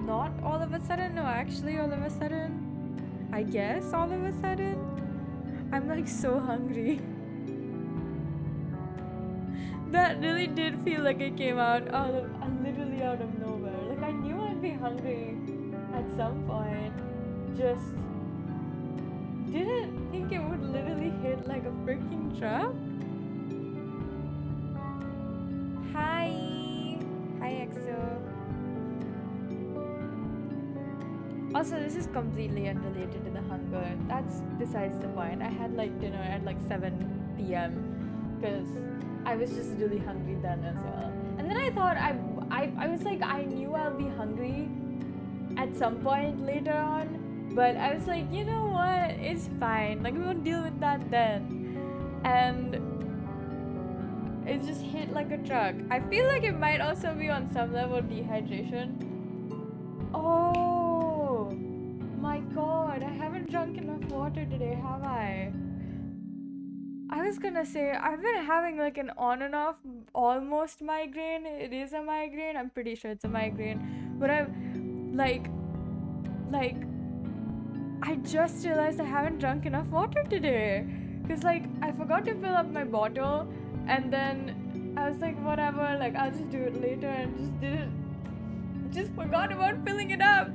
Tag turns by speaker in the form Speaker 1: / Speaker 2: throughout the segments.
Speaker 1: not all of a sudden, no, actually all of a sudden, I guess all of a sudden, I'm like so hungry. That really did feel like it came out literally out of nowhere. Like I knew I'd be hungry at some point, just didn't think it would literally hit like a freaking truck. Hi EXO. Also, this is completely unrelated to the hunger. That's besides the point. I had like dinner at like 7 p.m. because I was just really hungry then as well. And then I thought I was like, I knew I'll be hungry at some point later on, but I was like, you know what, it's fine, like we won't deal with that then. And it just hit like a truck. I feel like it might also be on some level dehydration. Oh my god, I haven't drunk enough water today, have I? I was gonna say, I've been having like an on and off almost migraine. It is a migraine, I'm pretty sure it's a migraine. But I'm like, I just realized I haven't drunk enough water today. Cause like, I forgot to fill up my bottle and then I was like, whatever, like I'll just do it later and just didn't, just forgot about filling it up.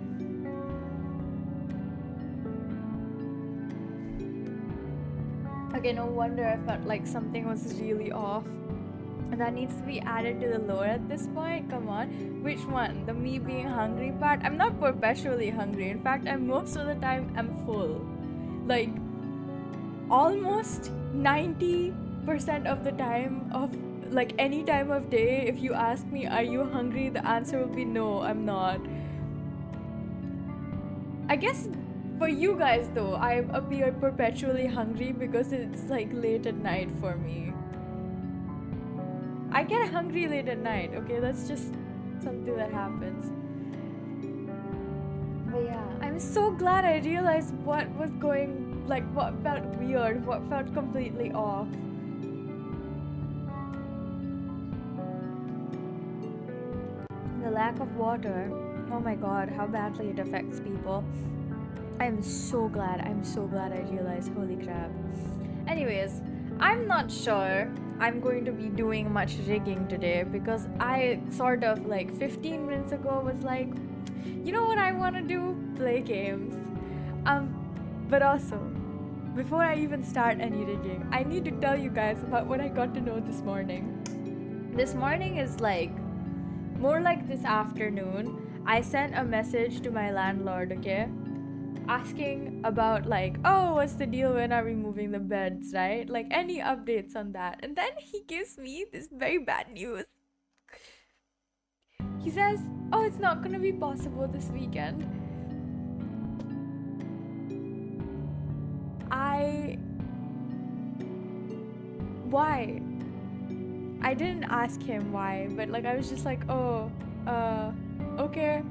Speaker 1: Okay, no wonder I felt like something was really off. And that needs to be added to the lore at this point. Come on. Which one? The me being hungry part? I'm not perpetually hungry. In fact, I most of the time am full. Like, almost 90% of the time of, like, any time of day, if you ask me, are you hungry? The answer will be no, I'm not. I guess for you guys though, I appear perpetually hungry because it's like late at night for me. I get hungry late at night, okay? That's just something that happens. But yeah, I'm so glad I realized what was going, like what felt weird, what felt completely off. The lack of water, oh my god, how badly it affects people. I'm so glad I realized, holy crap. Anyways, I'm not sure I'm going to be doing much rigging today because I sort of like 15 minutes ago was like, you know what I want to do? Play games. But also, before I even start any rigging, I need to tell you guys about what I got to know this morning. This morning is like, more like this afternoon, I sent a message to my landlord, okay? Asking about like, oh, what's the deal, when are we moving the beds, right? Like any updates on that. And then he gives me this very bad news. He says, oh, it's not gonna be possible this weekend. Why? I didn't ask him why, but like I was just like, oh, okay.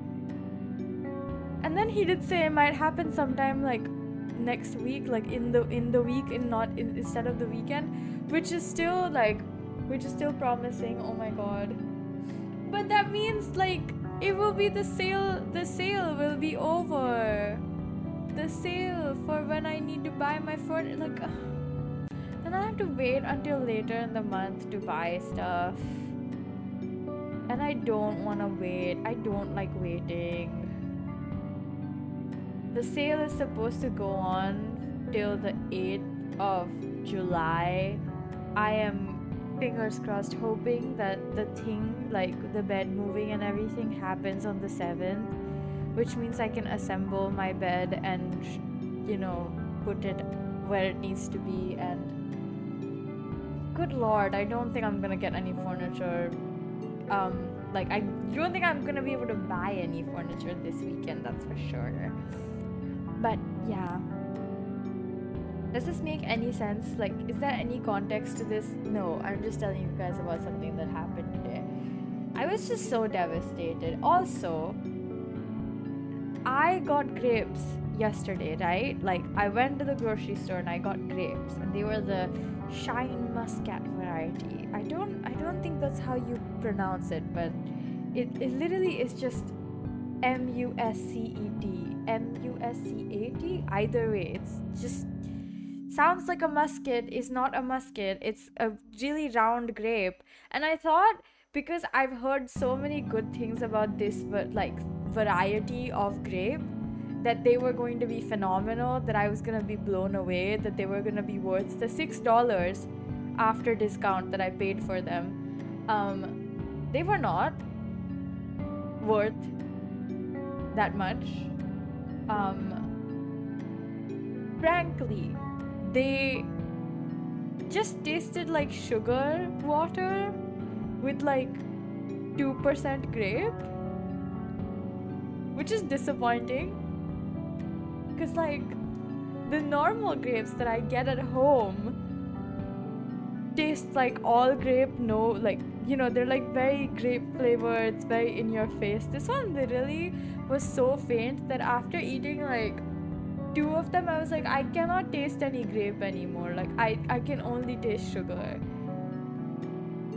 Speaker 1: And then he did say it might happen sometime like next week, like in the week, and not instead of the weekend, which is still promising. Oh my god. But that means like it will be the sale will be over. The sale for when I need to buy my furniture, like then I have to wait until later in the month to buy stuff. And I don't want to wait. I don't like waiting. The sale is supposed to go on till the 8th of July. I am, fingers crossed, hoping that the thing, like the bed moving and everything, happens on the 7th, which means I can assemble my bed and, you know, put it where it needs to be. And good lord, I don't think I'm gonna get any furniture. Like I don't think I'm gonna be able to buy any furniture this weekend, that's for sure. But yeah, does this make any sense? Like, is there any context to this? No, I'm just telling you guys about something that happened today. I was just so devastated. Also, I got grapes yesterday, right? Like, I went to the grocery store and I got grapes, and they were the Shine Muscat variety. I don't think that's how you pronounce it, but it literally is just M-U-S-C-E-T, M-U-S-C-A-T. Either way, it's just sounds like a musket. Is not a musket. It's a really round grape. And I thought, because I've heard so many good things about this, but like variety of grape, that they were going to be phenomenal, that I was gonna be blown away, that they were gonna be worth the $6 after discount that I paid for them. They were not worth that much. Frankly, they just tasted like sugar water with like 2% grape, which is disappointing, because like the normal grapes that I get at home taste like all grape. No, like, you know, they're like very grape flavored, it's very in your face. This one literally was so faint that after eating like 2 of them, I was like, I cannot taste any grape anymore. Like I can only taste sugar.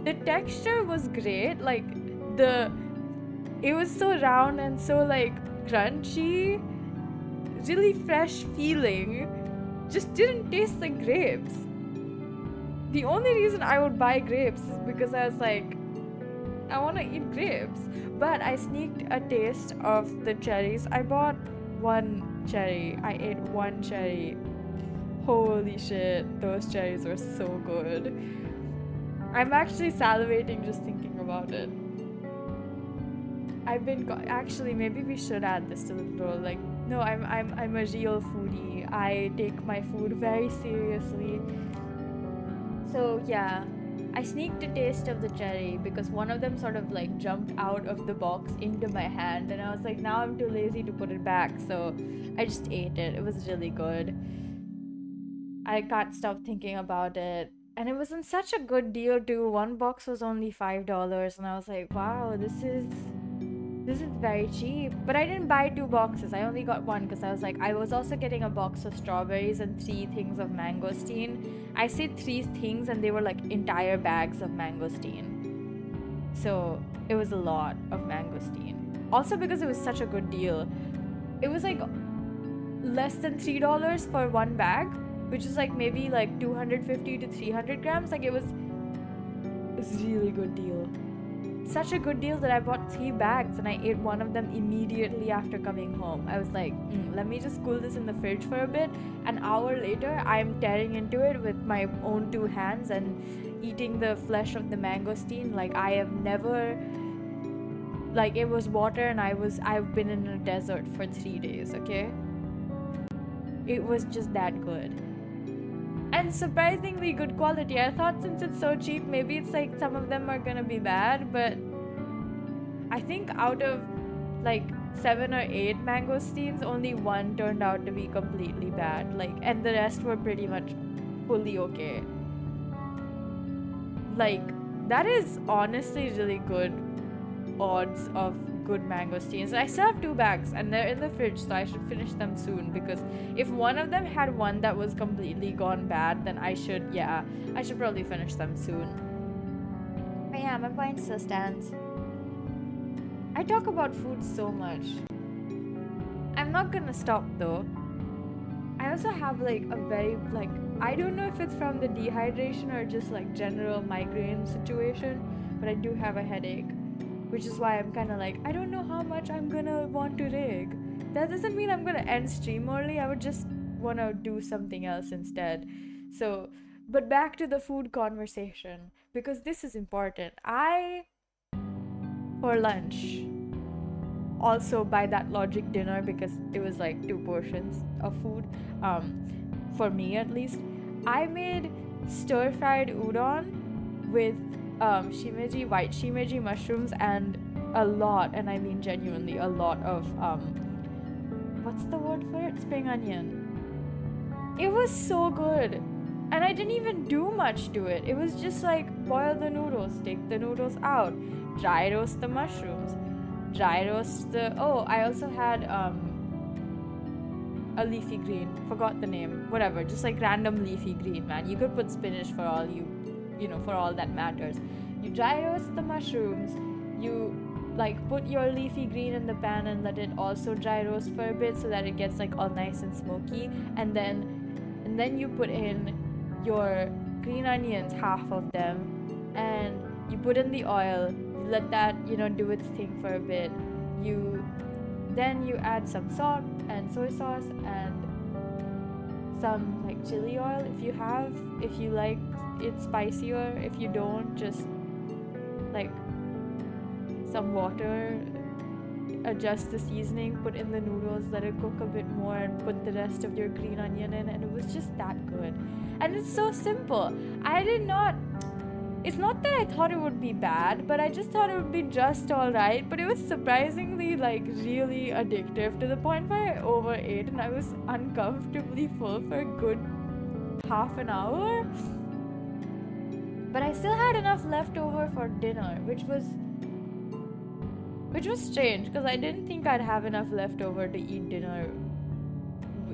Speaker 1: The texture was great. Like it was so round and so like crunchy, really fresh feeling. Just didn't taste like grapes. The only reason I would buy grapes is because I was like, I want to eat grapes. But I sneaked a taste of the cherries. I bought 1 cherry. I ate 1 cherry. Holy shit, those cherries were so good. I'm actually salivating just thinking about it. I've been actually, maybe we should add this to the roll. Like, no, I'm a real foodie. I take my food very seriously. So yeah, I sneaked a taste of the cherry because one of them sort of like jumped out of the box into my hand, and I was like, now I'm too lazy to put it back, so I just ate it. It was really good. I can't stop thinking about it. And it was in such a good deal too. 1 box was only $5, and I was like, wow, this is very cheap. But I didn't buy 2 boxes. I only got 1 because I was like, I was also getting a box of strawberries and 3 things of mangosteen. I said 3 things and they were like entire bags of mangosteen. So it was a lot of mangosteen. Also because it was such a good deal. It was like less than $3 for 1 bag, which is like maybe like 250 to 300 grams. Like it was a really good deal. Such a good deal that I bought 3 bags and I ate 1 of them immediately after coming home. I was like, let me just cool this in the fridge for a bit. An hour later, I'm tearing into it with my own 2 hands and eating the flesh of the mangosteen. Like I have never, like it was water and I've been in a desert for 3 days, okay? It was just that good. And surprisingly good quality. I thought since it's so cheap, maybe it's like some of them are gonna be bad, but I think out of like 7 or 8 mangosteens, only 1 turned out to be completely bad. Like, and the rest were pretty much fully okay. Like, that is honestly really good odds of good mangosteens. I still have 2 bags and they're in the fridge, so I should finish them soon, because if one of them had one that was completely gone bad, then I should probably finish them soon. But yeah, my point still stands. I talk about food so much. I'm not gonna stop though. I also have like a very like, I don't know if it's from the dehydration or just like general migraine situation, but I do have a headache. Which is why I'm kind of like, I don't know how much I'm gonna want to rig. That doesn't mean I'm gonna end stream early. I would just want to do something else instead. So, but back to the food conversation, because this is important. For lunch, also by that logic dinner, because it was like 2 portions of food, for me at least, I made stir-fried udon with shimeji, white shimeji mushrooms, and a lot, and I mean genuinely a lot of what's the word for it? Spring onion. It was so good, and I didn't even do much to it. It was just like boil the noodles, take the noodles out, dry roast the mushrooms, dry roast the I also had a leafy green, forgot the name, whatever, just like random leafy green, man. You could put spinach for all that matters. You dry roast the mushrooms, you like put your leafy green in the pan and let it also dry roast for a bit so that it gets like all nice and smoky, and then you put in your green onions, half of them, and you put in the oil. You let that, you know, do its thing for a bit. Then you add some salt and soy sauce and some like chili oil if you have, if you like it spicier. If you don't, just like some water, adjust the seasoning, put in the noodles, let it cook a bit more, and put the rest of your green onion in, and it was just that good. And it's so simple. It's not that I thought it would be bad, but I just thought it would be just alright. But it was surprisingly like really addictive, to the point where I overate and I was uncomfortably full for a good half an hour. But I still had enough left over for dinner, which was strange, because I didn't think I'd have enough left over to eat dinner,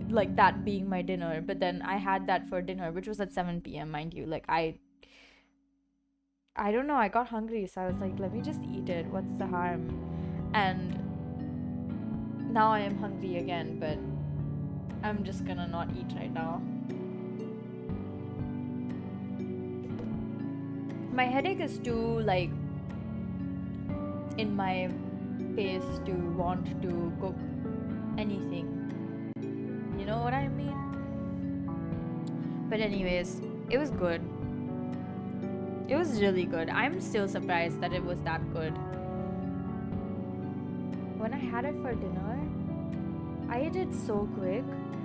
Speaker 1: like that being my dinner. But then I had that for dinner, which was at 7 p.m. mind you. Like I don't know, I got hungry, so I was like, let me just eat it, what's the harm? And now I am hungry again, but I'm just gonna not eat right now. My headache is too like in my face to want to cook anything, you know what I mean? But anyways, it was good. It was really good. I'm still surprised that it was that good. When I had it for dinner, I ate it so quick.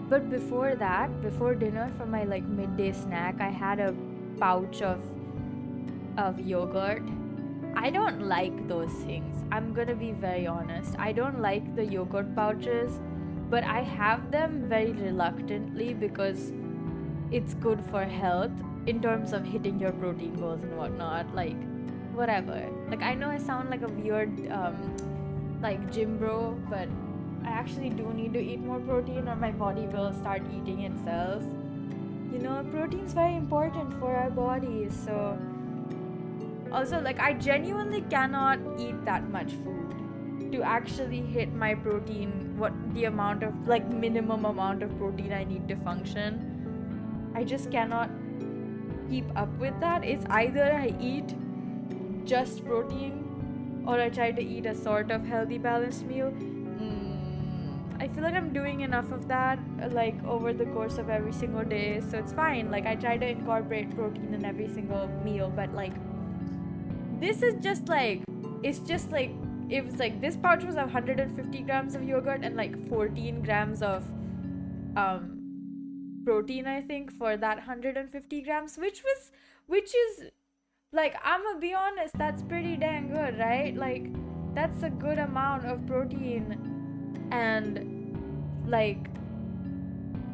Speaker 1: But before that, before dinner, for my like midday snack, I had a pouch of yogurt. I don't like those things. I'm gonna be very honest. I don't like the yogurt pouches, but I have them very reluctantly because it's good for health in terms of hitting your protein goals and whatnot. Like, whatever. Like, I know I sound like a weird like gym bro, but I actually do need to eat more protein or my body will start eating itself. You know, protein's very important for our bodies. So also, like, I genuinely cannot eat that much food to actually hit my protein, what the amount of like minimum amount of protein I need to function. I just cannot keep up with that. It's either I eat just protein or I try to eat a sort of healthy balanced meal. I feel like I'm doing enough of that like over the course of every single day, so it's fine. Like, I try to incorporate protein in every single meal, but like this is just like, it's just like, it was like this pouch was 150 grams of yogurt and like 14 grams of protein, I think, for that 150 grams, which is like, I'm gonna be honest, that's pretty dang good, right? Like, that's a good amount of protein. And like,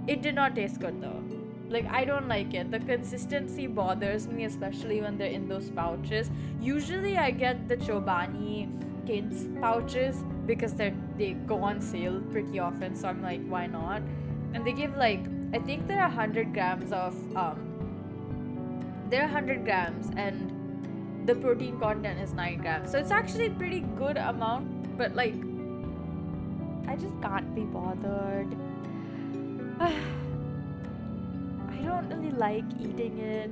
Speaker 1: it did not taste good though. Like, I don't like it. The consistency bothers me, especially when they're in those pouches. Usually I get the Chobani kids pouches because they go on sale pretty often, so I'm like, why not? And they give like, I think there are 100 grams of they're 100 grams and the protein content is 9 grams, so it's actually a pretty good amount. But like, I just can't be bothered. I don't really like eating it.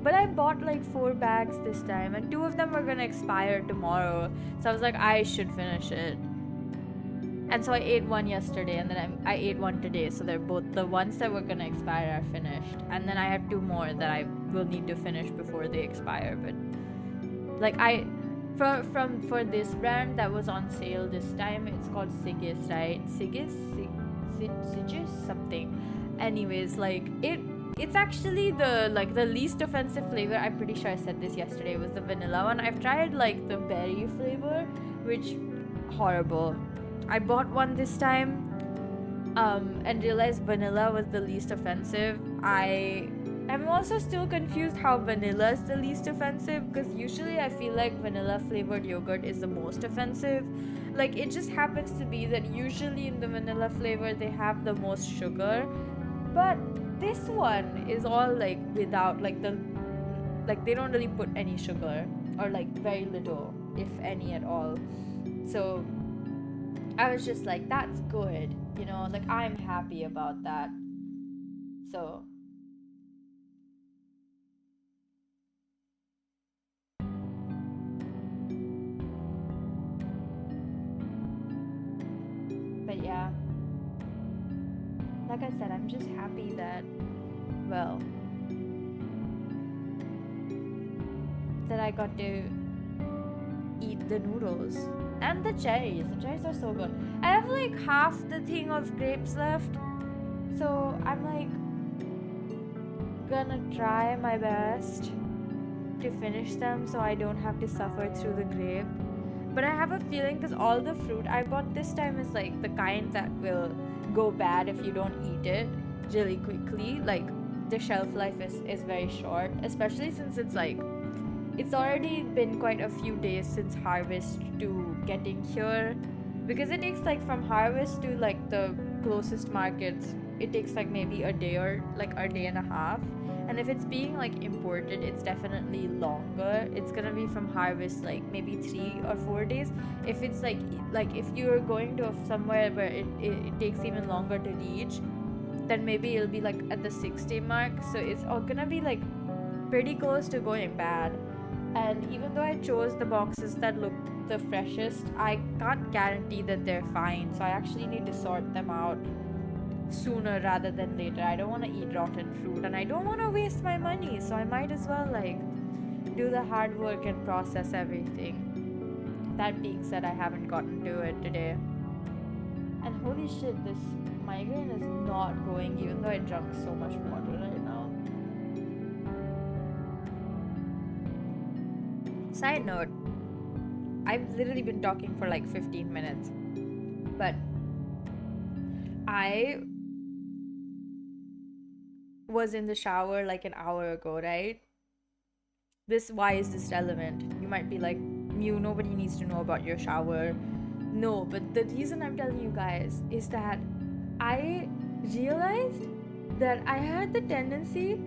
Speaker 1: But I bought like 4 bags this time, and 2 of them were gonna expire tomorrow, so I was like, I should finish it. And so I ate one yesterday, and then I ate one today, so they're both, the ones that were gonna expire are finished. And then I have 2 more that I will need to finish before they expire. But like, for this brand that was on sale this time, it's called Sigis, right? Sigis something. Anyways, like, it's actually the least offensive flavor. I'm pretty sure I said this yesterday, was the vanilla one. I've tried like the berry flavor, which horrible. I bought one this time and realized vanilla was the least offensive. I'm also still confused how vanilla is the least offensive, because usually I feel like vanilla flavored yogurt is the most offensive. Like, it just happens to be that usually in the vanilla flavor they have the most sugar, but this one is all like without, like, they don't really put any sugar, or like very little, if any at all. So I was just like, that's good, you know, like I'm happy about that. So but yeah, like I said, I'm just happy that, well, that I got to eat the noodles and the cherries. The cherries are so good. I have like half the thing of grapes left, so I'm like gonna try my best to finish them so I don't have to suffer through the grape. But I have a feeling, because all the fruit I bought this time is like the kind that will go bad if you don't eat it really quickly. Like the shelf life is very short, especially since it's like, it's already been quite a few days since harvest to getting here, because it takes like from harvest to like the closest markets, it takes like maybe a day or like a day and a half. And if it's being like imported, it's definitely longer. It's gonna be from harvest like maybe 3 or 4 days. If it's like if you're going to somewhere where it takes even longer to reach, then maybe it'll be like at the 6-day mark. So it's all gonna be like pretty close to going bad. And even though I chose the boxes that look the freshest, I can't guarantee that they're fine. So I actually need to sort them out sooner rather than later. I don't want to eat rotten fruit and I don't want to waste my money. So I might as well like do the hard work and process everything. That being said, I haven't gotten to it today. And holy shit, this migraine is not going even though I drank so much water right now. Side note, I've literally been talking for like 15 minutes, but I was in the shower like an hour ago, right? Why is this relevant? You might be like, Mew, nobody needs to know about your shower. No, but the reason I'm telling you guys is that I realized that I had the tendency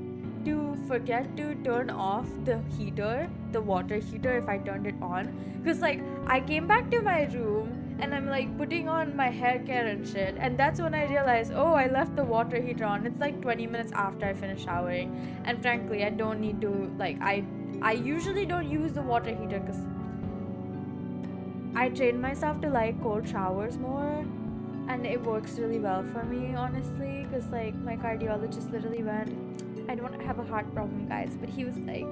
Speaker 1: to forget to turn off the heater, the water heater, if I turned it on. Because like I came back to my room and I'm like putting on my hair care and shit, and that's when I realized, oh, I left the water heater on. It's like 20 minutes after I finished showering, and frankly I don't need to, like, I usually don't use the water heater because I trained myself to like cold showers more, and it works really well for me, honestly, because like my cardiologist literally went, I don't have a heart problem, guys, but he was like,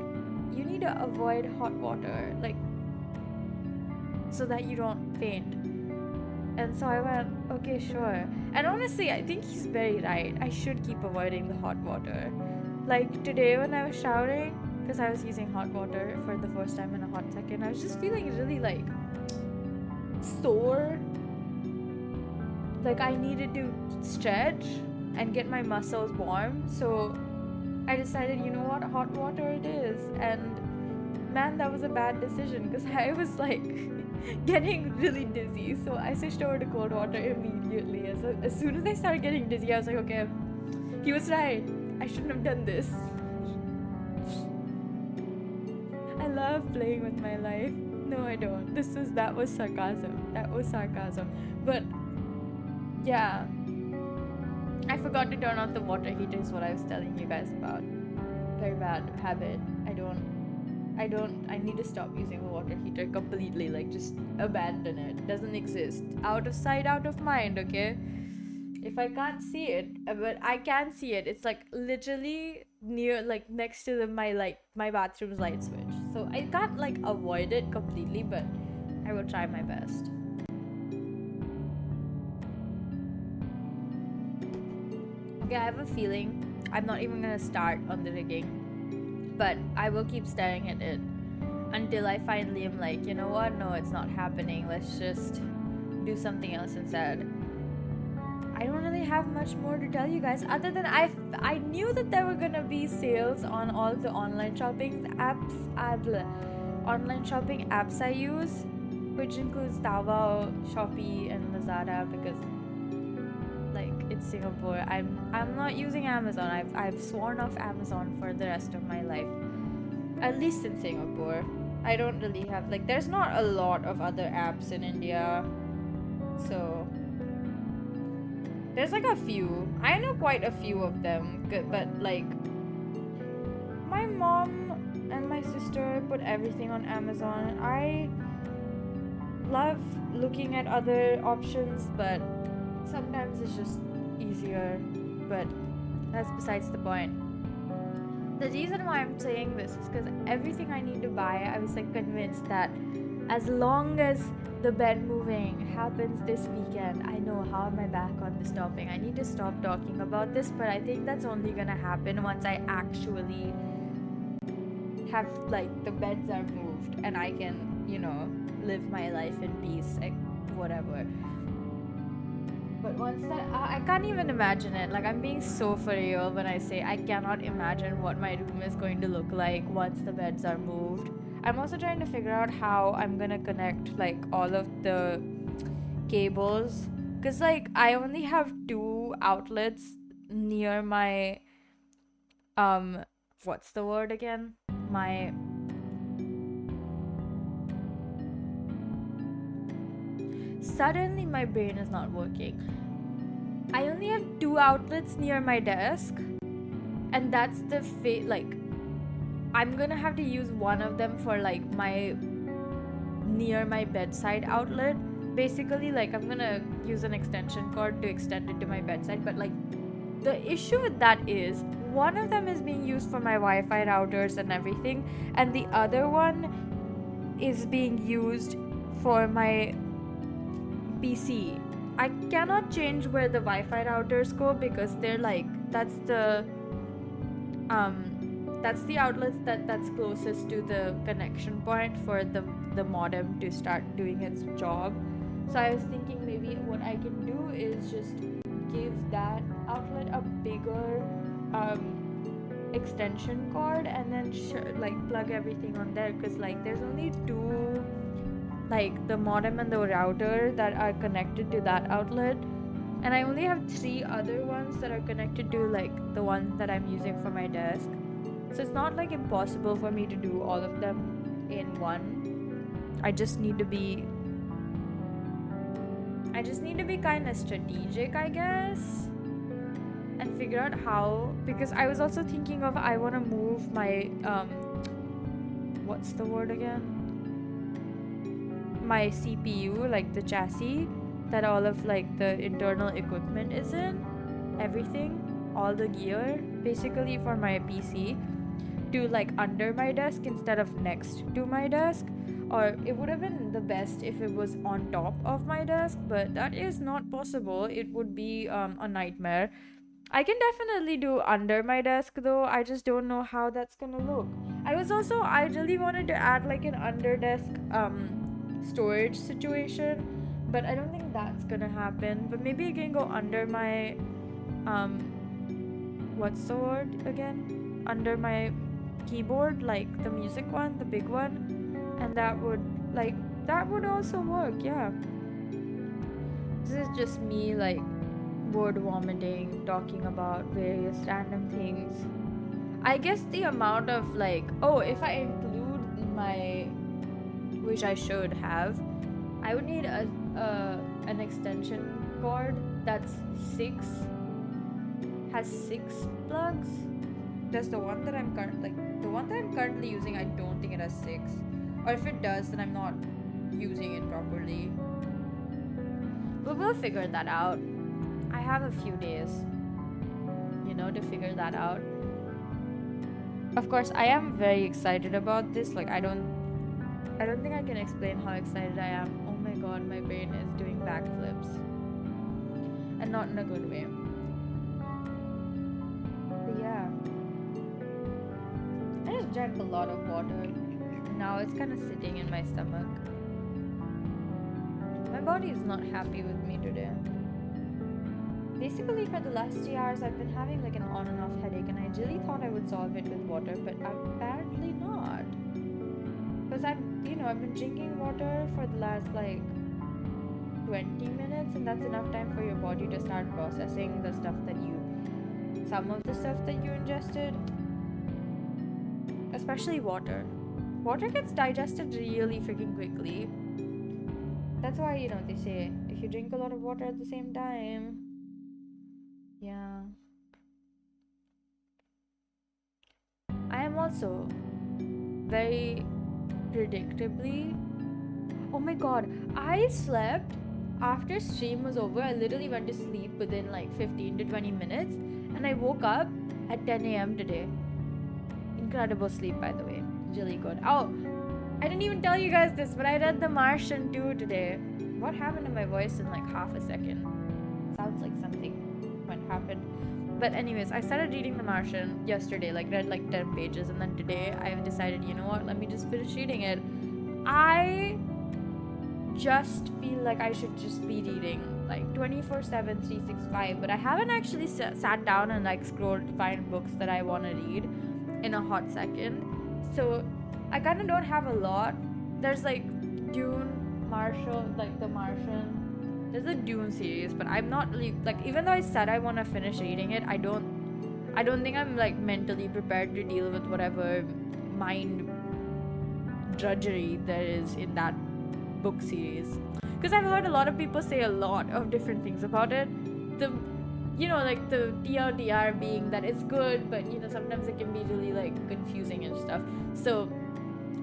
Speaker 1: you need to avoid hot water, like, so that you don't faint. And so I went, okay, sure. And honestly, I think he's very right. I should keep avoiding the hot water. Like today when I was showering, because I was using hot water for the first time in a hot second, I was just feeling really like sore. Like I needed to stretch and get my muscles warm. So I decided, you know what, hot water it is. And man, that was a bad decision because I was like getting really dizzy. So I switched over to cold water immediately. As soon as I started getting dizzy, I was like, okay, he was right. I shouldn't have done this. I love playing with my life. No, I don't. That was sarcasm. That was sarcasm. But yeah, I forgot to turn off the water heater is what I was telling you guys about. Very bad habit. I need to stop using the water heater completely, like just abandon it. Doesn't exist. Out of sight, out of mind, okay? If I can't see it, but I can see it. It's like literally near, like next to my bathroom's light switch. So I can't like avoid it completely, but I will try my best. Okay, I have a feeling I'm not even gonna start on the rigging, but I will keep staring at it until I finally am like, you know what? No, it's not happening. Let's just do something else instead. I don't really have much more to tell you guys other than I knew that there were gonna be sales on all the online shopping apps I use, which includes Taobao, Shopee, and Lazada, because like it's Singapore. I'm not using Amazon. I've sworn off Amazon for the rest of my life, at least in Singapore. I don't really have, like, there's not a lot of other apps in India. So there's like a few. I know quite a few of them, but like my mom and my sister put everything on Amazon. I love looking at other options, but sometimes it's just easier. But that's besides the point. The reason why I'm saying this is because everything I need to buy, I was like convinced that as long as the bed moving happens this weekend, I know. How am I back on this topic? I need to stop talking about this, but I think that's only gonna happen once I actually have, like, the beds are moved and I can, you know, live my life in peace, like, whatever. But once that, I can't even imagine it. Like, I'm being so for real when I say I cannot imagine what my room is going to look like once the beds are moved. I'm also trying to figure out how I'm gonna connect, like, all of the cables, because, like, I only have 2 outlets near my what's the word again? My suddenly my brain is not working. I only have 2 outlets near my desk, and that's the like, I'm gonna have to use one of them for, like, my near my bedside outlet. Basically, like, I'm gonna use an extension cord to extend it to my bedside, but, like, the issue with that is one of them is being used for my Wi-Fi routers and everything, and the other one is being used for my PC. I cannot change where the Wi-Fi routers go because they're like, that's the outlets that's closest to the connection point for the modem to start doing its job. So I was thinking maybe what I can do is just give that outlet a bigger extension cord and then like plug everything on there, because, like, there's only 2, like, the modem and the router that are connected to that outlet, and I only have 3 other ones that are connected to, like, the one that I'm using for my desk. So it's not, like, impossible for me to do all of them in one. I just need to be kind of strategic, I guess, and figure out how, because I was also thinking of, I want to move my what's the word again? My CPU, like the chassis that all of, like, the internal equipment is in, everything, all the gear, basically, for my PC, to, like, under my desk instead of next to my desk. Or it would have been the best if it was on top of my desk, but that is not possible. It would be a nightmare. I can definitely do under my desk, though. I just don't know how that's gonna look. I really wanted to add, like, an under desk storage situation, but I don't think that's gonna happen. But maybe I can go under my what's the word again? Under my keyboard, like the music one, the big one, and that would also work. Yeah, this is just me, like, word vomiting, talking about various random things. I guess the amount of, like, if I include my, which I should have, I would need an extension cord that's has 6 plugs. Does the one that I'm currently using, I don't think it has 6. Or if it does, then I'm not using it properly. But we'll figure that out. I have a few days, to figure that out. Of course, I am very excited about this. Like, I don't think I can explain how excited I am. Oh my god, my brain is doing backflips. And not in a good way. But yeah. I just drank a lot of water. Now it's kind of sitting in my stomach. My body is not happy with me today. Basically, for the last 3 hours, I've been having, like, an on and off headache, and I really thought I would solve it with water, but apparently not. Because I've been drinking water for the last, like, 20 minutes, and that's enough time for your body to start processing some of the stuff that you ingested. Especially water. Water gets digested really freaking quickly. That's why, you know, they say if you drink a lot of water at the same time. Yeah. I am also very predictably. Oh my god, I slept after stream was over. I literally went to sleep within like 15 to 20 minutes and I woke up at 10 a.m. today. Incredible sleep, by the way. Really good. Oh, I didn't even tell you guys this, but I read The Martian 2 today. What happened to my voice in like half a second? Sounds like something might happen. But anyways, I started reading The Martian yesterday, like read like 10 pages, and then today I've decided, you know what, let me just finish reading it. I just feel like I should just be reading like 24/7, 365, but I haven't actually sat down and like scrolled to find books that I want to read in a hot second. So I kind of don't have a lot. There's like Dune, Marshall, like The Martian. There's a Dune series, but I'm not really like, even though I said I want to finish reading it, I don't think I'm like mentally prepared to deal with whatever mind drudgery there is in that book series, because I've heard a lot of people say a lot of different things about it. The, you know, like the TLDR being that it's good, but you know, sometimes it can be really like confusing and stuff. So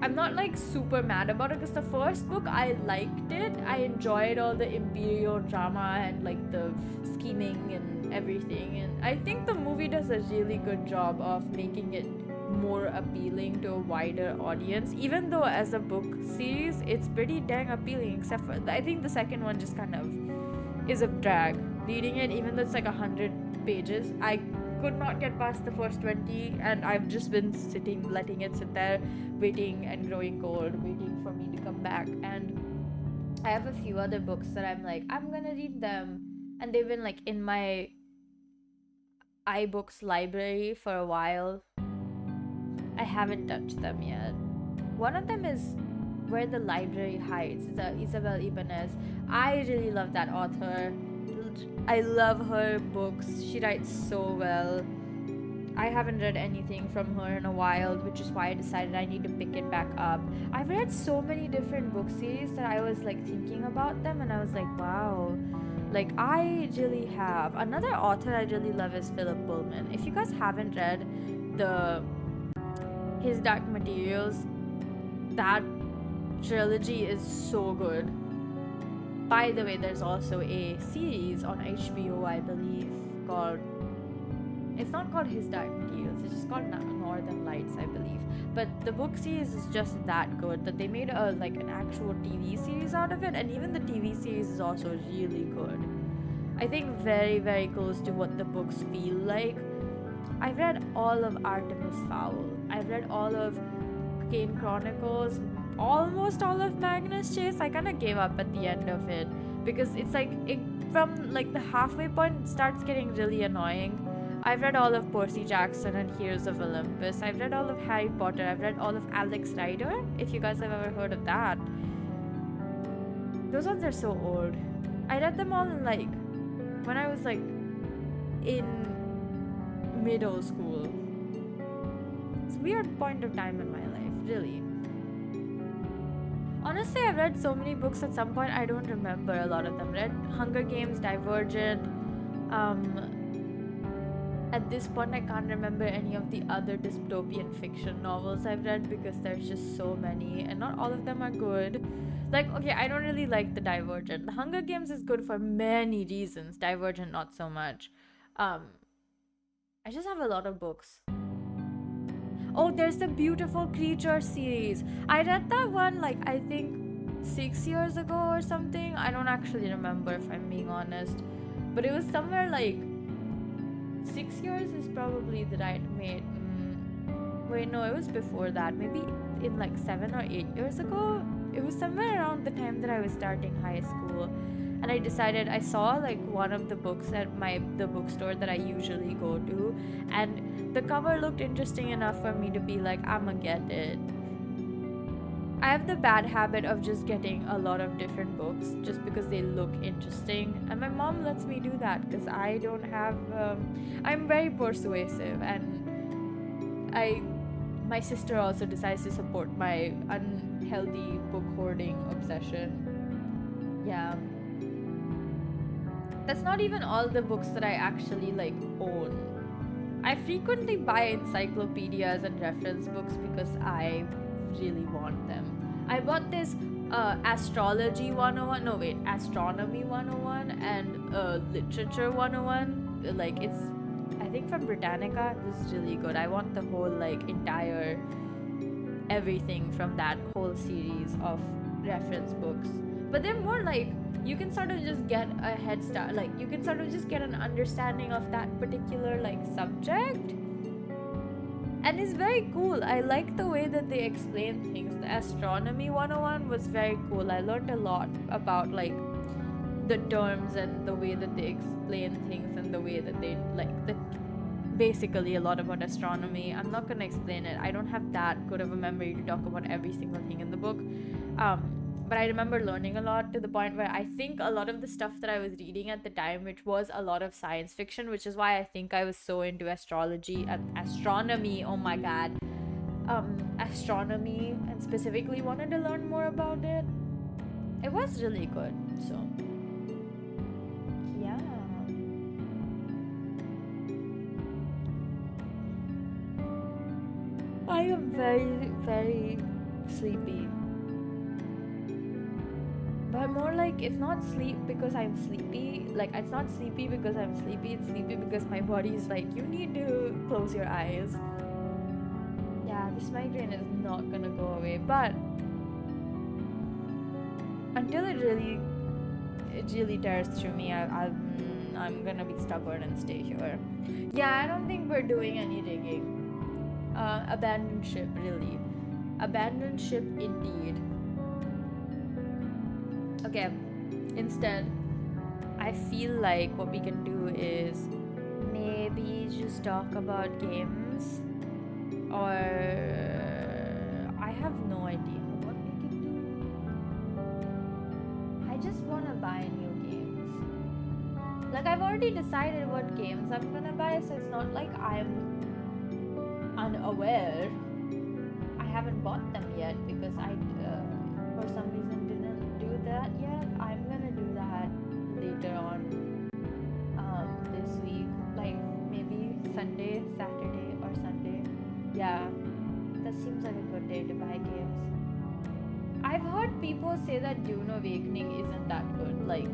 Speaker 1: I'm not like super mad about it, because the first book I liked it. I enjoyed all the imperial drama and like the scheming and everything, and I think the movie does a really good job of making it more appealing to a wider audience, even though as a book series it's pretty dang appealing, except for I think the second one just kind of is a drag reading it, even though it's like 100 pages. I could not get past the first 20, and I've just been letting it sit there, waiting and growing cold, waiting for me to come back. And I have a few other books that I'm like, I'm gonna read them, and they've been like in my iBooks library for a while. I haven't touched them yet. One of them is Where the Library Hides. It's Isabel Ibanez. I really love that author. I love her books. She writes so well. I haven't read anything from her in a while, which is why I decided I need to pick it back up. I've read so many different book series that I was like thinking about them, and I was like, wow. Like, I really have. Another author I really love is Philip Pullman. If you guys haven't read his Dark Materials, that trilogy is so good. By the way, there's also a series on HBO, I believe, called, it's not called His Dark Materials, it's just called Northern Lights, I believe. But the book series is just that good that they made a like an actual TV series out of it, and even the TV series is also really good. I think very, very close to what the books feel like. I've read all of Artemis Fowl. I've read all of Kane Chronicles, almost all of Magnus Chase. I kind of gave up at the end of it because it's like from like the halfway point it starts getting really annoying. I've read all of Percy Jackson and Heroes of Olympus. I've read all of Harry Potter. I've read all of Alex Rider, if you guys have ever heard of that. Those ones are so old. I read them all in like when I was like in middle school. It's a weird point of time in my life, really. Honestly, I've read so many books at some point I don't remember a lot of them. Read Hunger Games, Divergent. At this point I can't remember any of the other dystopian fiction novels I've read because there's just so many and not all of them are good. Like, okay, I don't really like the Divergent. The Hunger Games is good for many reasons. Divergent not so much. I just have a lot of books. Oh, there's the Beautiful Creature series. I read that one like I think 6 years ago or something. I don't actually remember if I'm being honest. But it was somewhere like 6 years is probably the right mate. Wait, no, it was before that. Maybe in like 7 or 8 years ago. It was somewhere around the time that I was starting high school. And I decided, I saw like one of the books at the bookstore that I usually go to, and the cover looked interesting enough for me to be like, I'ma get it. I have the bad habit of just getting a lot of different books just because they look interesting, and my mom lets me do that because I don't have I'm very persuasive, and I my sister also decides to support my unhealthy book hoarding obsession. Yeah. That's not even all the books that I actually like own. I frequently buy encyclopedias and reference books because I really want them. I bought this Astrology 101, no wait, Astronomy 101 and Literature 101. Like, it's, I think from Britannica. This is really good. I want the whole like entire everything from that whole series of reference books. But they're more like, you can sort of just get a head start, like you can sort of just get an understanding of that particular like subject, and it's very cool. I like the way that they explain things. The Astronomy 101 was very cool. I learned a lot about like the terms and the way that they explain things and the way that they like the basically a lot about astronomy. I'm not gonna explain it. I don't have that good of a memory to talk about every single thing in the book. But I remember learning a lot, to the point where I think a lot of the stuff that I was reading at the time, which was a lot of science fiction, which is why I think I was so into astronomy, oh my god, astronomy, and specifically wanted to learn more about it. It was really good, so yeah. I am very, very sleepy. But more like, it's not sleep because I'm sleepy. Like, it's not sleepy because I'm sleepy. It's sleepy because my body is like, you need to close your eyes. Yeah, this migraine is not gonna go away. But until it really tears through me, I'm gonna be stubborn and stay here. Yeah, I don't think we're doing any digging. Abandoned ship, really. Abandoned ship indeed. Okay, instead, I feel like what we can do is maybe just talk about games, or I have no idea what we can do. I just want to buy new games. Like, I've already decided what games I'm gonna buy, so it's not like I'm unaware. I haven't bought them yet because I for some reason didn't do that yet. I'm gonna do that later on this week, like maybe Sunday, Saturday or Sunday. Yeah, that seems like a good day to buy games. I've heard people say that Dune Awakening isn't that good. Like,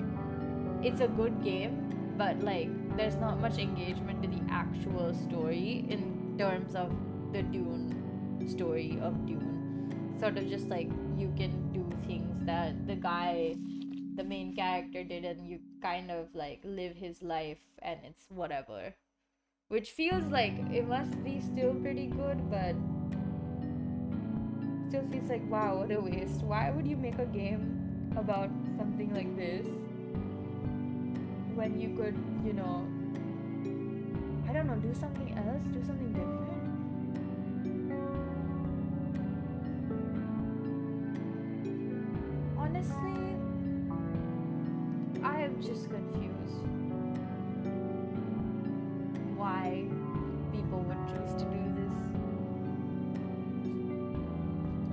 Speaker 1: it's a good game, but like there's not much engagement to the actual story in terms of the Dune story of Dune. Sort of just like, you can do things that the main character did, and you kind of like live his life, and it's whatever. Which feels like it must be still pretty good, but still feels like, wow, what a waste. Why would you make a game about something like this when you could, you know, I don't know, do something else, do something different? Honestly, I am just confused why people would choose to do this.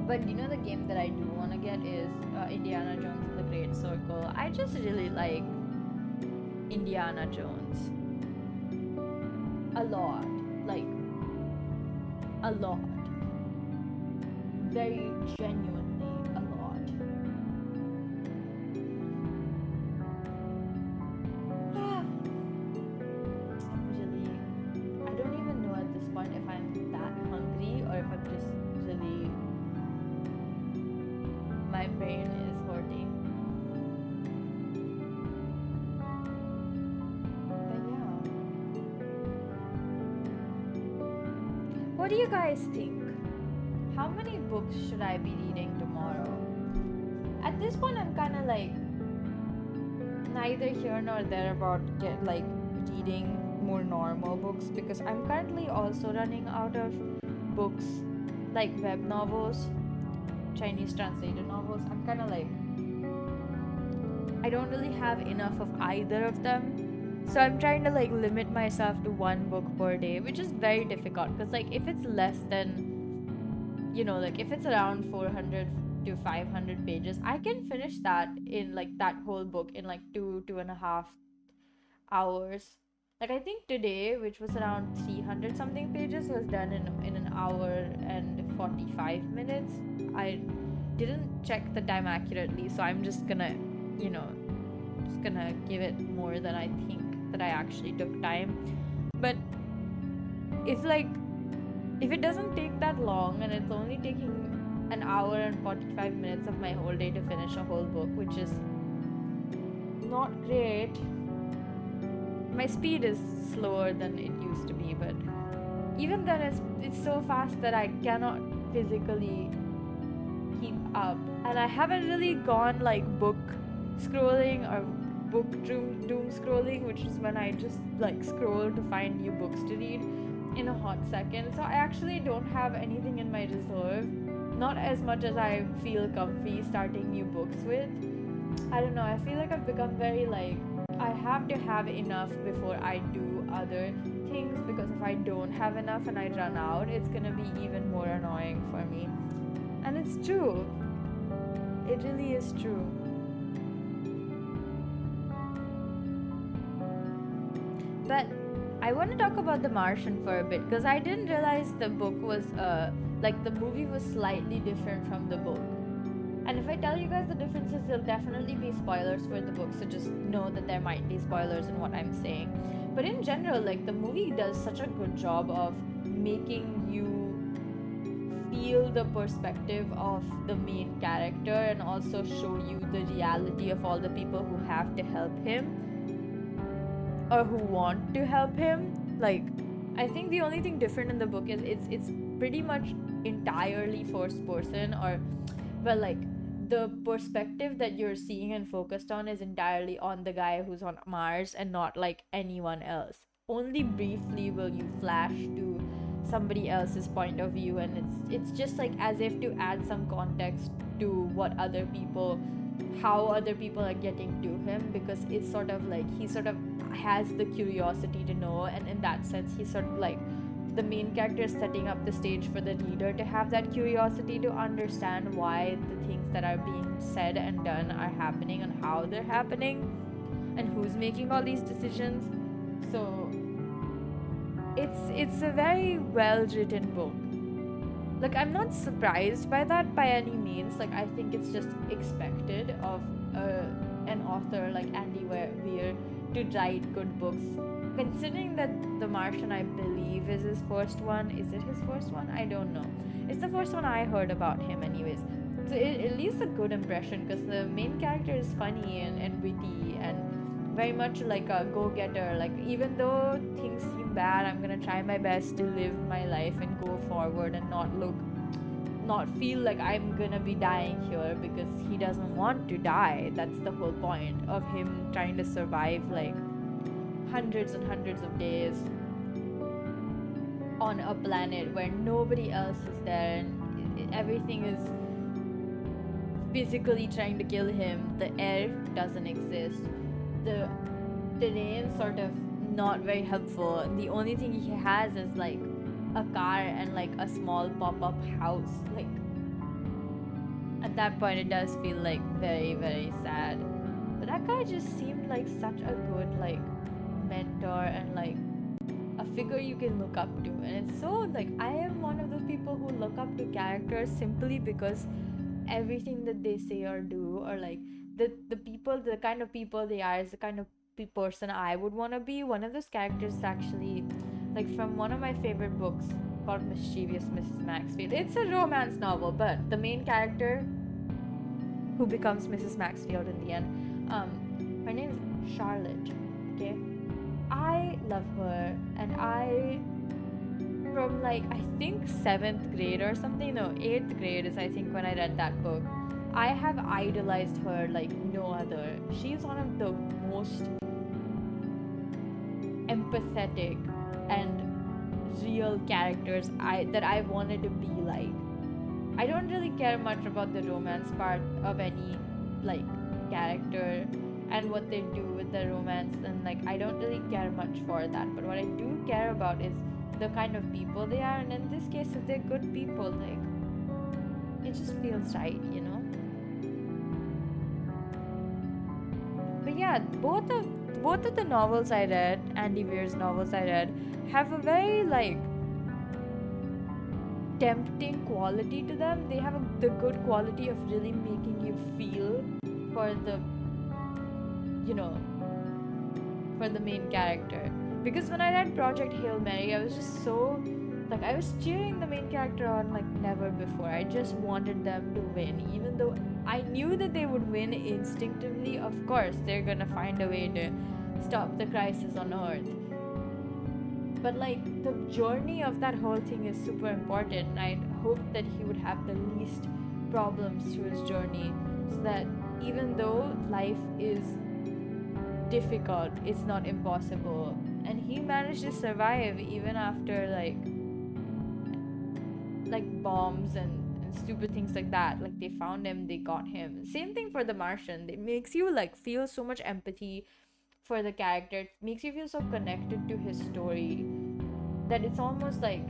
Speaker 1: But you know, the game that I do want to get is Indiana Jones and the Great Circle. I just really like Indiana Jones a lot, like a lot, very genuinely a lot. I don't even know at this point if I'm that hungry or if I'm just really, my brain is hurting. What do you guys think? How many books should I be reading tomorrow? At this point, I'm kind of like neither here nor there about reading more normal books, because I'm currently also running out of books like web novels, Chinese translated novels. I'm kind of like, I don't really have enough of either of them. So I'm trying to limit myself to one book per day, which is very difficult, because if it's less than you know, like if it's around 400 to 500 pages, I can finish that in like that whole book in like 2.5 hours. Like I think today, which was around 300 something pages, was done in an hour and 45 minutes. I didn't check the time accurately, so I'm just gonna, you know, just gonna give it more than I think that I actually took time. But it's like, if it doesn't take that long and it's only taking an hour and 45 minutes of my whole day to finish a whole book, which is not great. My speed is slower than it used to be, but even then it's so fast that I cannot physically keep up. And I haven't really gone like book scrolling or book doom scrolling, which is when I just like scroll to find new books to read in a hot second. So I actually don't have anything in my reserve, not as much as I feel comfy starting new books with. I don't know, I feel like I've become very like, I have to have enough before I do other things, because if I don't have enough and I run out, it's gonna be even more annoying for me. And it's true, it really is true. But I want to talk about The Martian for a bit, because I didn't realize the book was like the movie was slightly different from the book. And if I tell you guys the differences, there'll definitely be spoilers for the book, so just know that there might be spoilers in what I'm saying. But in general, like, the movie does such a good job of making you feel the perspective of the main character and also show you the reality of all the people who have to help him or who want to help him. Like, I think the only thing different in the book is it's pretty much entirely first person, or well, like, the perspective that you're seeing and focused on is entirely on the guy who's on Mars and not like anyone else. Only briefly will you flash to somebody else's point of view, and it's just like as if to add some context to what other people, how other people are getting to him, because it's sort of like he sort of has the curiosity to know, and in that sense he's sort of like the main character is setting up the stage for the reader to have that curiosity to understand why the things that are being said and done are happening and how they're happening and who's making all these decisions. So it's a very well written book. Like, I'm not surprised by that by any means. Like, I think it's just expected of an author like Andy Weir to write good books, considering that The Martian, I believe, is his first one. Is it his first one? I don't know. It's the first one I heard about him anyways. So it leaves a good impression, because the main character is funny and witty and very much like a go-getter. Like, even though things seem bad, I'm gonna try my best to live my life and go forward and not feel like I'm gonna be dying here, because he doesn't want to die. That's the whole point of him trying to survive like hundreds and hundreds of days on a planet where nobody else is there and everything is physically trying to kill him. The air doesn't exist. The terrain sort of not very helpful. The only thing he has is like a car and like a small pop-up house. Like, at that point it does feel like very, very sad. But that guy just seemed like such a good like mentor and like a figure you can look up to. And it's so like, I am one of those people who look up to characters simply because everything that they say or do, or like the people, the kind of people they are, is the kind of person I would want to be. One of those characters is actually like from one of my favorite books called Mischievous Mrs. Maxfield. It's a romance novel, but the main character who becomes Mrs. Maxfield in the end, her name is Charlotte. Okay, I love her, and I, from like I think 7th grade or something, no, 8th grade is I think when I read that book, I have idolized her like no other. She's one of the most empathetic and real characters that I wanted to be like. I don't really care much about the romance part of any like character and what they do with the romance, and like I don't really care much for that. But what I do care about is the kind of people they are, and in this case, if they're good people, like it just feels right, you know. But yeah, both of the novels I read, Andy Weir's novels I read, have a very like tempting quality to them. They have the good quality of really making you feel for the, you know, for the main character. Because when I read Project Hail Mary, I was just so like, I was cheering the main character on like never before. I just wanted them to win, even though I knew that they would win instinctively. Of course, they're gonna find a way to stop the crisis on Earth. But like, the journey of that whole thing is super important, and I hoped that he would have the least problems through his journey, so that even though life is difficult, it's not impossible. And he managed to survive even after like bombs and stupid things like that. Like, they found him, they got him. Same thing for the Martian. It makes you like feel so much empathy for the character. It makes you feel so connected to his story that it's almost like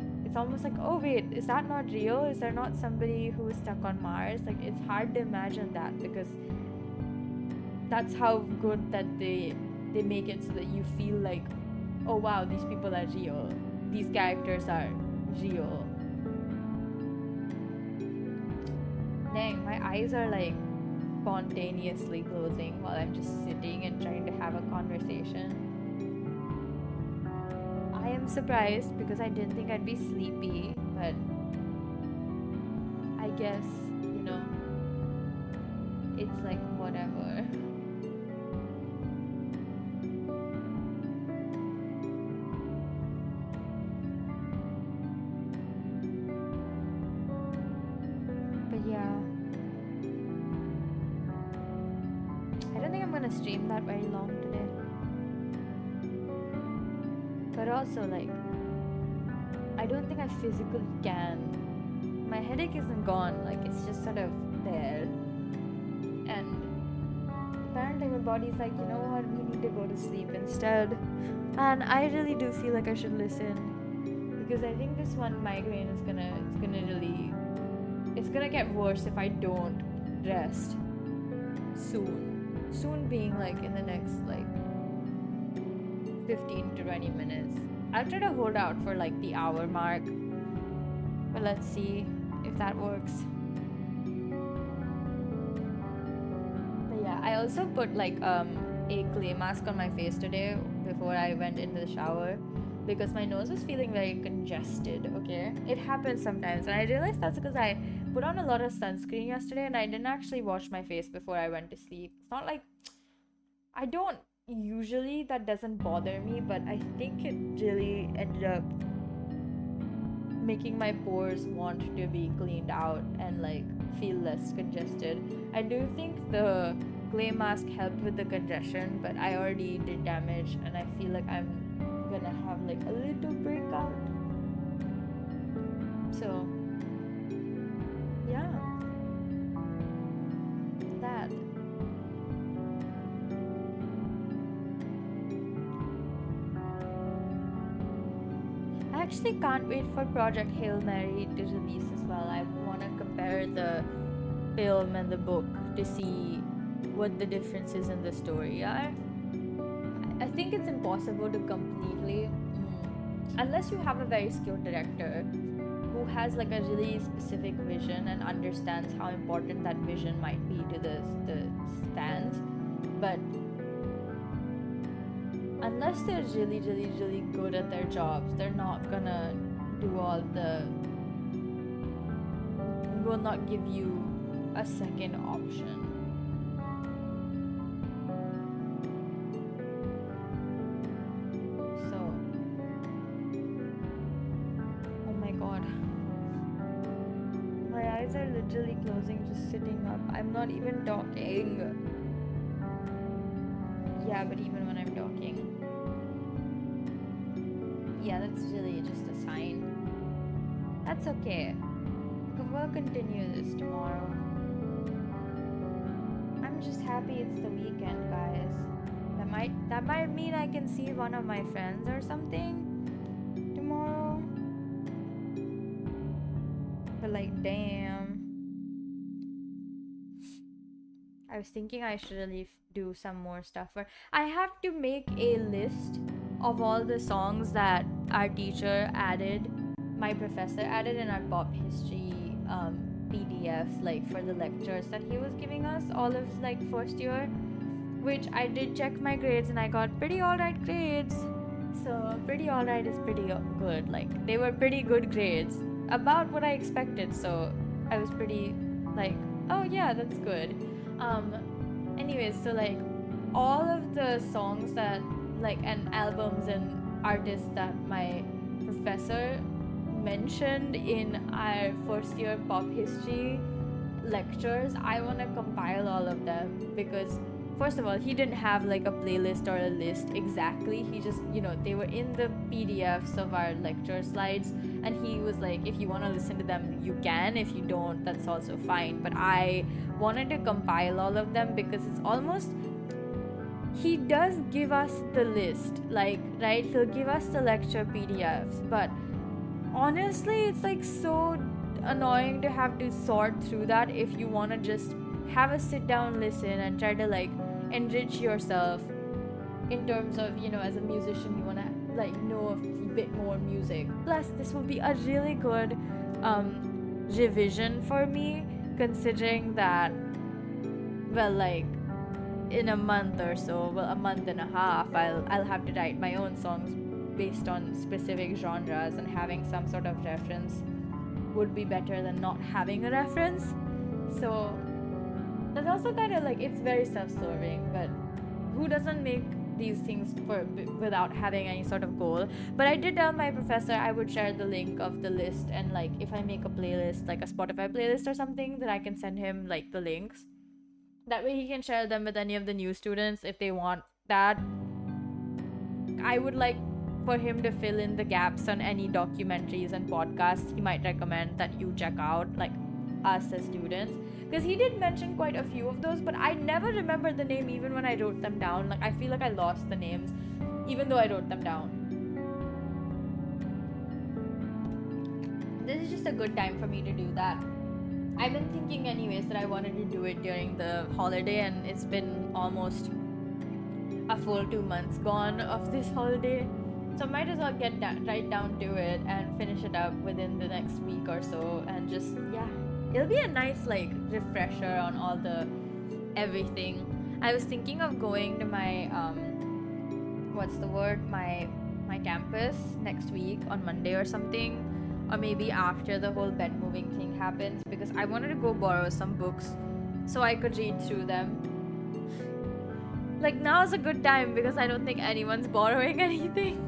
Speaker 1: oh wait, is that not real? Is there not somebody who is stuck on Mars? Like, it's hard to imagine that, because that's how good that they make it, so that you feel like, oh wow, these people are real, these characters are real. Dang, my eyes are like spontaneously closing while I'm just sitting and trying to have a conversation. I am surprised because I didn't think I'd be sleepy, but I guess, you know, it's like whatever. But yeah, I don't think I'm gonna stream that very long today. But also, like, I don't think I physically can. My headache isn't gone, like, it's just sort of there. And apparently my body's like, you know what, we need to go to sleep instead. And I really do feel like I should listen, because I think this one migraine is gonna really, it's gonna get worse if I don't rest soon being like in the next like 15 to 20 minutes. I'll try to hold out for like the hour mark, but let's see if that works. But yeah, I also put like a clay mask on my face today before I went into the shower, because my nose was feeling very congested. Okay, it happens sometimes, and I realized that's because I put on a lot of sunscreen yesterday and I didn't actually wash my face before I went to sleep. It's not like I don't usually, that doesn't bother me, but I think it really ended up making my pores want to be cleaned out and like feel less congested. I do think the clay mask helped with the congestion, but I already did damage, and I feel like I'm gonna have like a little breakout. So yeah, that. I actually can't wait for Project Hail Mary to release as well. I want to compare the film and the book to see what the differences in the story are. I think it's impossible to completely, unless you have a very skilled director who has like a really specific vision and understands how important that vision might be to the fans. But unless they're really, really, really good at their jobs, they're not gonna do all the, will not give you a second option. So, oh my god, my eyes are literally closing just sitting up. I'm not even talking. Yeah, but even when I'm talking, yeah, that's really just a sign. That's okay. We'll continue this tomorrow. I'm just happy it's the weekend, guys. That might mean I can see one of my friends or something tomorrow. But like, damn. I was thinking I should really do some more stuff. I have to make a list of all the songs that our teacher added, my professor added in our pop history PDFs, like for the lectures that he was giving us all of like first year, which I did check my grades and I got pretty alright grades. So pretty alright is pretty good. Like they were pretty good grades, about what I expected. So I was pretty like, oh yeah, that's good. Anyways, so like all of the songs that like and albums and artists that my professor mentioned in our first year pop history lectures, I want to compile all of them, because first of all, he didn't have like a playlist or a list exactly. He just, they were in the PDFs of our lecture slides, and he was like, if you want to listen to them, you can. If you don't, that's also fine. But I wanted to compile all of them because it's almost, he does give us the list, like, right? He'll give us the lecture PDFs, but honestly, it's like so annoying to have to sort through that if you want to just have a sit down listen and try to like enrich yourself in terms of, as a musician, you want to like know a bit more music. Plus, this will be a really good revision for me, considering that, well, like in a month or so, well, a month and a half, I'll have to write my own songs based on specific genres, and having some sort of reference would be better than not having a reference. So that's also kind of like, it's very self-serving, but who doesn't make these things without having any sort of goal? But I did tell my professor I would share the link of the list, and like if I make a playlist, like a Spotify playlist or something, that I can send him like the links. That way he can share them with any of the new students if they want that. I would like for him to fill in the gaps on any documentaries and podcasts he might recommend that you check out, like us as students, because he did mention quite a few of those, but I never remembered the name even when I wrote them down. Like I feel like I lost the names even though I wrote them down. This is just a good time for me to do that. I've been thinking anyways that I wanted to do it during the holiday, and it's been almost a full 2 months gone of this holiday, so I might as well get right down to it and finish it up within the next week or so, and just, yeah, it'll be a nice like refresher on all the everything. I was thinking of going to my my campus next week on Monday or something, or maybe after the whole bed moving thing happens, because I wanted to go borrow some books so I could read through them. Like now's a good time because I don't think anyone's borrowing anything.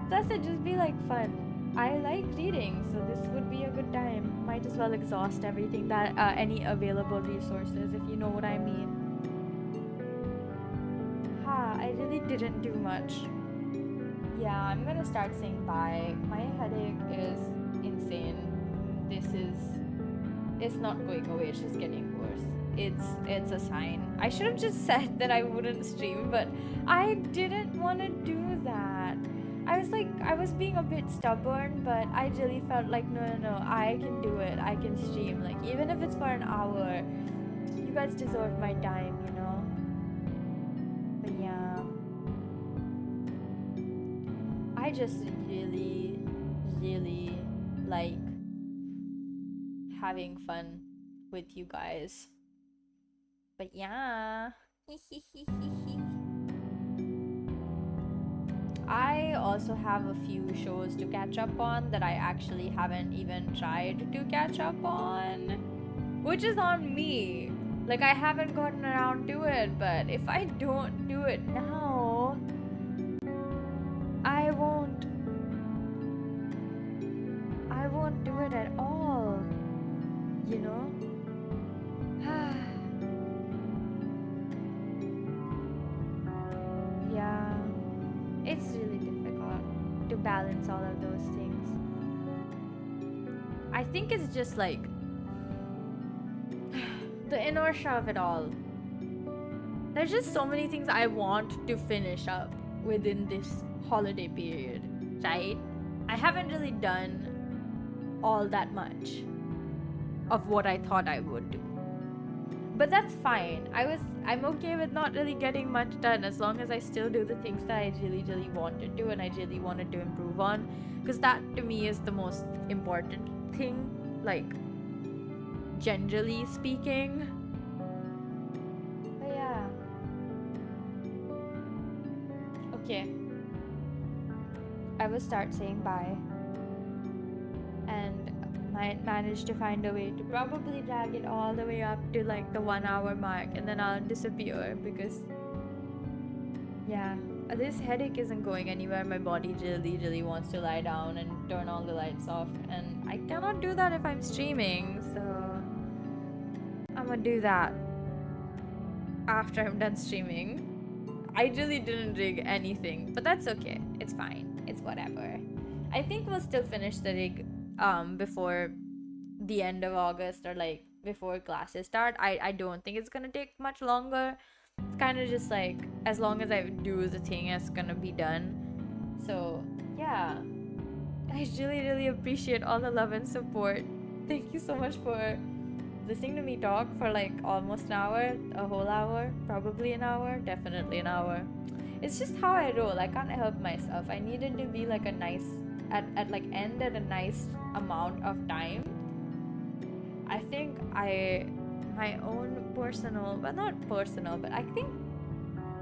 Speaker 1: Plus it'd just be like fun. I like reading, so this would be a good time. Might as well exhaust everything that any available resources, if you know what I mean. I really didn't do much. Yeah, I'm gonna start saying bye. My headache is insane. It's not going away, it's just getting worse. It's a sign. I should have just said that I wouldn't stream, but I didn't want to do that. I was being a bit stubborn, but I really felt like no, I can do it. I can stream, like even if it's for an hour. You guys deserve my time, But yeah, I just really, really like having fun with you guys. But yeah. I also have a few shows to catch up on that I actually haven't even tried to catch up on, which is on me. Like I haven't gotten around to it, but if I don't do it now, I won't do it at all, Yeah, it's really difficult to balance all of those things. I think it's just like the inertia of it all. There's just so many things I want to finish up within this holiday period, right? I haven't really done all that much of what I thought I would do. But that's fine. I'm okay with not really getting much done as long as I still do the things that I really wanted to and I really wanted to improve on, because that to me is the most important thing, like generally speaking. But yeah. Okay. I will start saying bye. And might manage to find a way to probably drag it all the way up to like the 1 hour mark, and then I'll disappear because yeah, this headache isn't going anywhere. My body really wants to lie down and turn all the lights off, and I cannot do that if I'm streaming, so I'm gonna do that after I'm done streaming. I really didn't rig anything, but that's okay. It's fine. It's whatever. I think we'll still finish the rig before the end of August, or like before classes start. I don't think it's gonna take much longer. It's kind of just like as long as I do the thing, it's gonna be done. So yeah, I really appreciate all the love and support. Thank you so much for listening to me talk for like almost an hour, a whole hour, probably an hour, definitely an hour. It's just how I roll. I can't help myself. I needed to be like a nice at like end at a nice amount of time. I think my own personal, well, not personal, but I think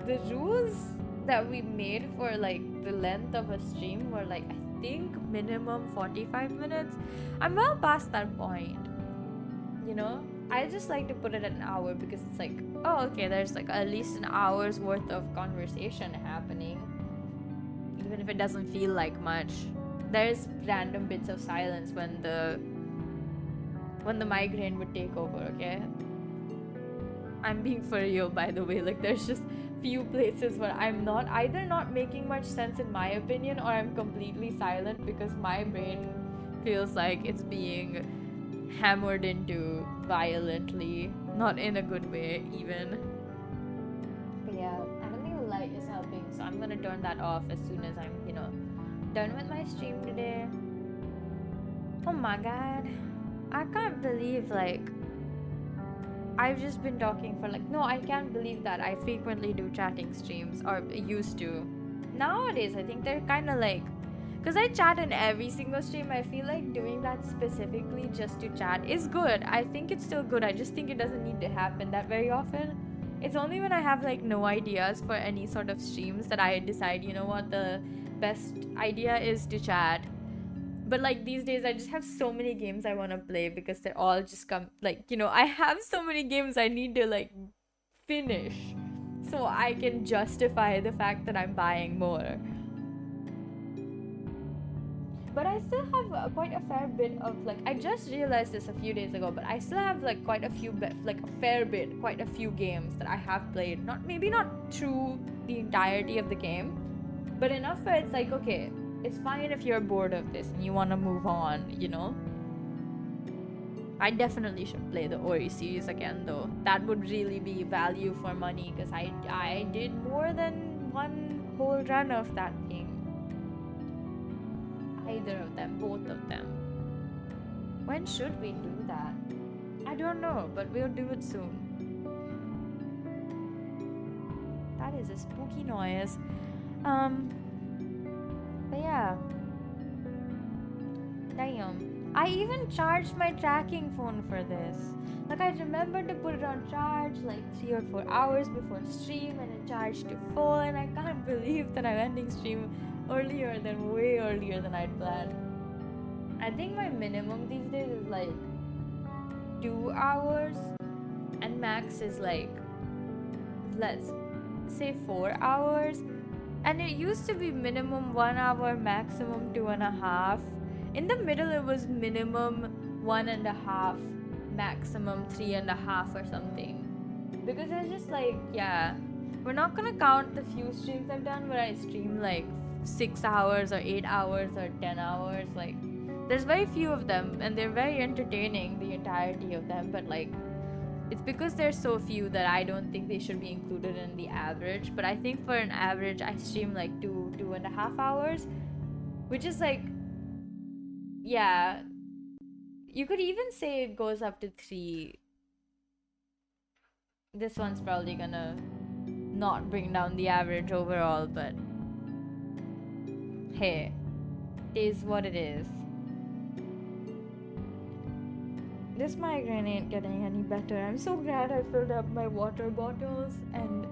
Speaker 1: the rules that we made for like the length of a stream were like, I think minimum 45 minutes. I'm well past that point, you know. I just like to put it at an hour because it's like, oh okay, there's like at least an hour's worth of conversation happening, even if it doesn't feel like much. There's random bits of silence when the migraine would take over, okay? I'm being for real, by the way. Like, there's just few places where I'm not either not making much sense in my opinion, or I'm completely silent because my brain feels like it's being hammered into violently, not in a good way even. But yeah, I don't think the light is helping, so I'm gonna turn that off as soon as I'm, you know, done with my stream today. Oh my god, I can't believe like I've just been talking for like, no, I can't believe that I frequently do chatting streams, or used to. Nowadays I think they're kind of like, because I chat in every single stream, I feel like doing that specifically just to chat is good. I think it's still good. I just think it doesn't need to happen that very often. It's only when I have like no ideas for any sort of streams that I decide, you know what, the best idea is to chat. But like these days I just have so many games I want to play because they're all just come like, you know, I have so many games I need to like finish so I can justify the fact that I'm buying more. But I still have quite a fair bit of like, I just realized this a few days ago, but I still have like quite a few quite a few games that I have played, maybe not through the entirety of the game, but enough where it's like, okay, it's fine if you're bored of this and you want to move on, you know. I definitely should play the Ori series again though. That would really be value for money, because I did more than one whole run of that thing. Either of them, both of them. When should we do that? I don't know, but we'll do it soon. That is a spooky noise. But yeah. Damn. I even charged my tracking phone for this. Like, I remembered to put it on charge like 3 or 4 hours before stream, and it charged to full, and I can't believe that I'm ending stream way earlier than I'd planned. I think my minimum these days is like 2 hours, and max is like, let's say 4 hours. And it used to be minimum 1 hour, maximum 2.5. In the middle it was minimum 1.5, maximum 3.5 or something. Because it's just like, yeah, we're not gonna count the few streams I've done where I stream like 6 hours or 8 hours or 10 hours. Like, there's very few of them, and they're very entertaining, the entirety of them, but like, it's because there's so few that I don't think they should be included in the average. But I think for an average, I stream like 2.5 hours, which is like, yeah, you could even say it goes up to 3. This one's probably gonna not bring down the average overall, but hey, it is what it is. This migraine ain't getting any better. I'm so glad I filled up my water bottles, and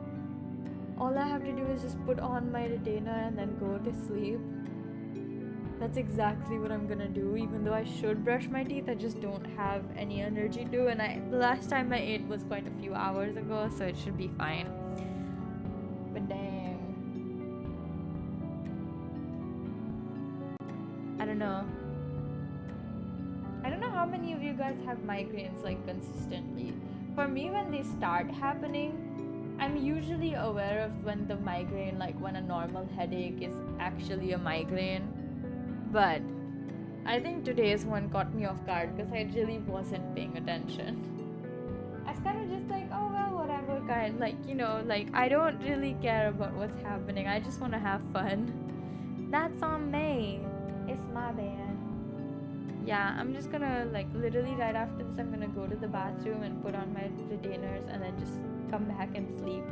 Speaker 1: all I have to do is just put on my retainer and then go to sleep. That's exactly what I'm gonna do. Even though I should brush my teeth, I just don't have any energy to. And the last time I ate was quite a few hours ago, so it should be fine. But dang, I don't know. I don't know how many of you guys have migraines like consistently. For me, when they start happening, I'm usually aware of when the migraine, like when a normal headache is actually a migraine. But I think today's one caught me off guard because I really wasn't paying attention. I was kind of just like, oh well, whatever, kind. Like, you know, like I don't really care about what's happening. I just want to have fun. That's on me. It's my bad. Yeah, I'm just gonna, like, literally right after this, I'm gonna go to the bathroom and put on my retainers and then just come back and sleep.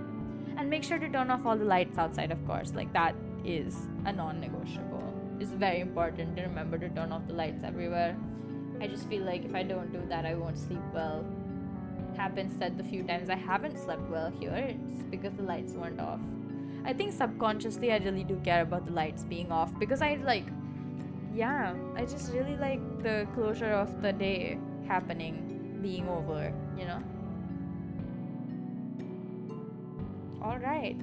Speaker 1: And make sure to turn off all the lights outside, of course. Like, that is a non-negotiable. It's very important to remember to turn off the lights everywhere. I just feel like if I don't do that, I won't sleep well. It happens that the few times I haven't slept well here, it's because the lights weren't off. I think subconsciously I really do care about the lights being off because I just really like the closure of the day happening, being over, you know? Alright.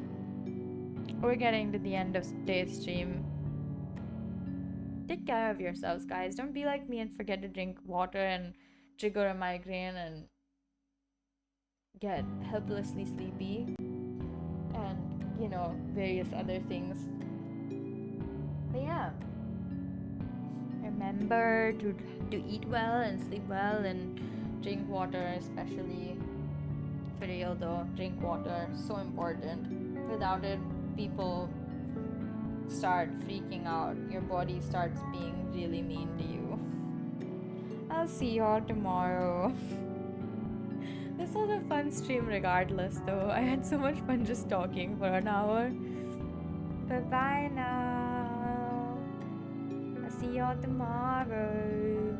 Speaker 1: We're getting to the end of today's stream. Take care of yourselves, guys. Don't be like me and forget to drink water and trigger a migraine and get helplessly sleepy and, you know, various other things. But yeah. Remember to eat well and sleep well and drink water, especially for real though. Drink water, so important. Without it, people start freaking out. Your body starts being really mean to you. I'll see y'all tomorrow. This was a fun stream regardless though. I had so much fun just talking for an hour. Bye bye now. See y'all tomorrow.